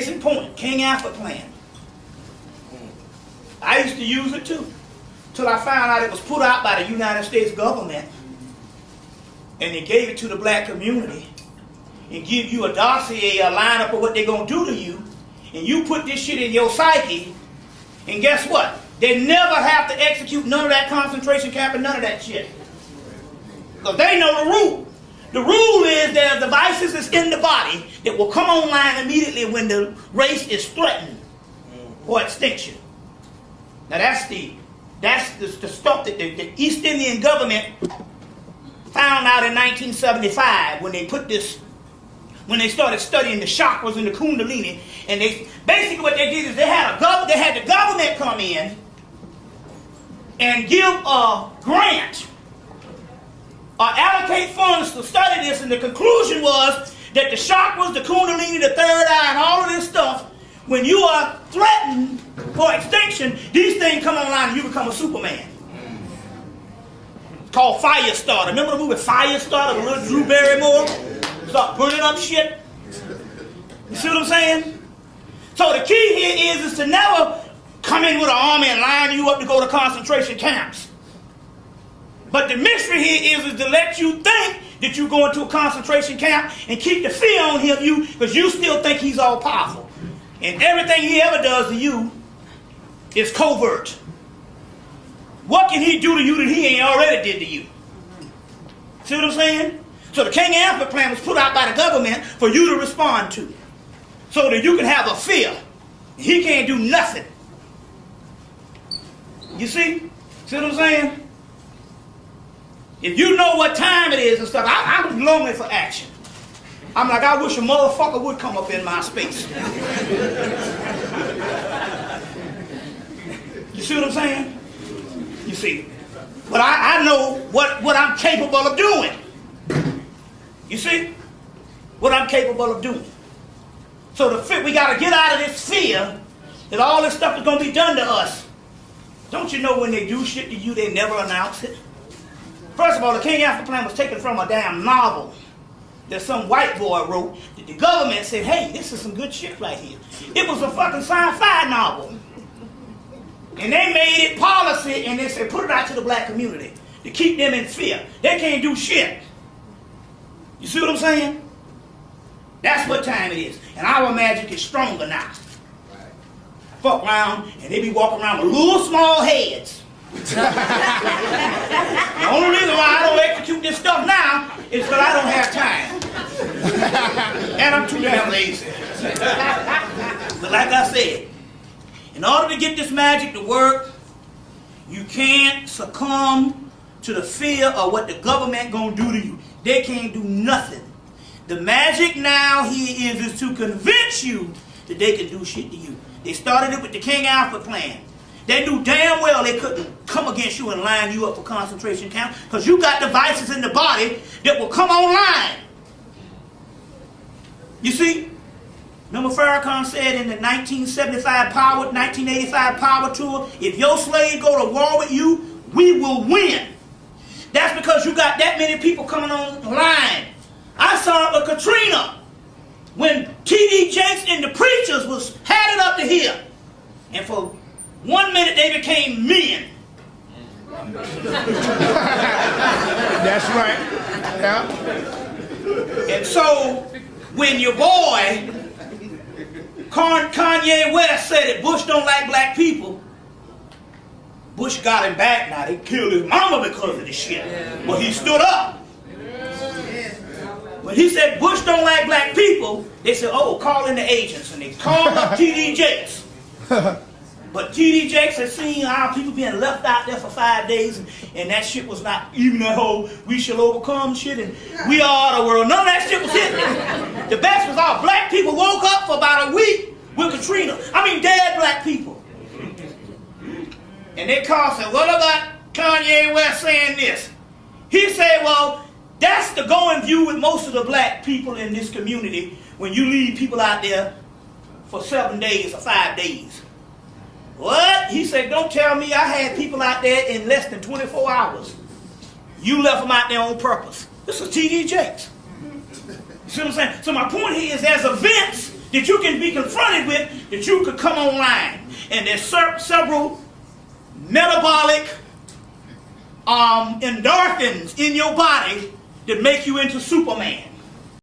Case in point, King Alfred plan. I used to use it too, till I found out it was put out by the United States government, and they gave it to the black community, and give you a dossier, a lineup of what they're going to do to you, and you put this shit in your psyche, and guess what? They never have to execute none of that concentration camp and none of that shit. Because they know the rule. The rule is there are devices that's in the body that will come online immediately when the race is threatened for extinction. Now that's the stuff that the East Indian government found out in 1975 when they put this, when they started studying the chakras and the kundalini, and they basically what they did is they had the government come in and give a grant or allocate funds to study this, and the conclusion was that the chakras, the kundalini, the third eye, and all of this stuff, when you are threatened for extinction, these things come online and you become a Superman. It's called Firestarter. Remember the movie Firestarter with little Drew Barrymore? Start burning up shit. You see what I'm saying? So the key here is to never come in with an army and line you up to go to concentration camps. But the mystery here is to let you think that you're going to a concentration camp and keep the fear on you because you still think he's all powerful. And everything he ever does to you is covert. What can he do to you that he ain't already did to you? See what I'm saying? So the King Alfred plan was put out by the government for you to respond to. So that you can have a fear. He can't do nothing. You see? See what I'm saying? If you know what time it is and stuff, I'm longing for action. I'm like, I wish a motherfucker would come up in my space. You see what I'm saying? You see. But I know what I'm capable of doing. You see? What I'm capable of doing. So we got to get out of this fear that all this stuff is going to be done to us. Don't you know when they do shit to you, they never announce it? First of all, the King Alfred plan was taken from a damn novel that some white boy wrote that the government said, hey, this is some good shit right here. It was a fucking sci-fi novel. And they made it policy and they said, put it out to the black community to keep them in fear. They can't do shit. You see what I'm saying? That's what time it is. And our magic is stronger now. Fuck around and they be walking around with little small heads. The only reason why I don't execute this stuff now is because I don't have time. And I'm too damn lazy. But like I said, in order to get this magic to work, you can't succumb to the fear of what the government gonna do to you. They can't do nothing. The magic now here is to convince you that they can do shit to you. They started it with the King Alfred plan. They knew damn well they couldn't come against you and line you up for concentration camp because you got devices in the body that will come online. You see? Remember Farrakhan said in the 1985 Power Tour, if your slave go to war with you, we will win. That's because you got that many people coming online. I saw it with Katrina when T.D. Jakes and the preachers was had it up to here. And for 1 minute they became men. That's right. Yeah. And so when your boy Kanye West said that Bush don't like black people, Bush got him back now. They killed his mama because of this shit. But he stood up. When he said Bush don't like black people, they said, oh, call in the agents. And they called up T.D. Jakes. But T.D. Jakes had seen how people being left out there for 5 days, and that shit was not even that whole we shall overcome shit and we are the world. None of that shit was hitting. The best was all black people woke up for about a week with Katrina. I mean dead black people. And they called and said, what about Kanye West saying this? He said, well, that's the going view with most of the black people in this community when you leave people out there for 7 days or 5 days. What? He said, don't tell me I had people out there in less than 24 hours. You left them out there on purpose. This is T.D. Jakes. You see what I'm saying? So my point here is there's events that you can be confronted with, that you could come online. And there's several metabolic endorphins in your body that make you into Superman.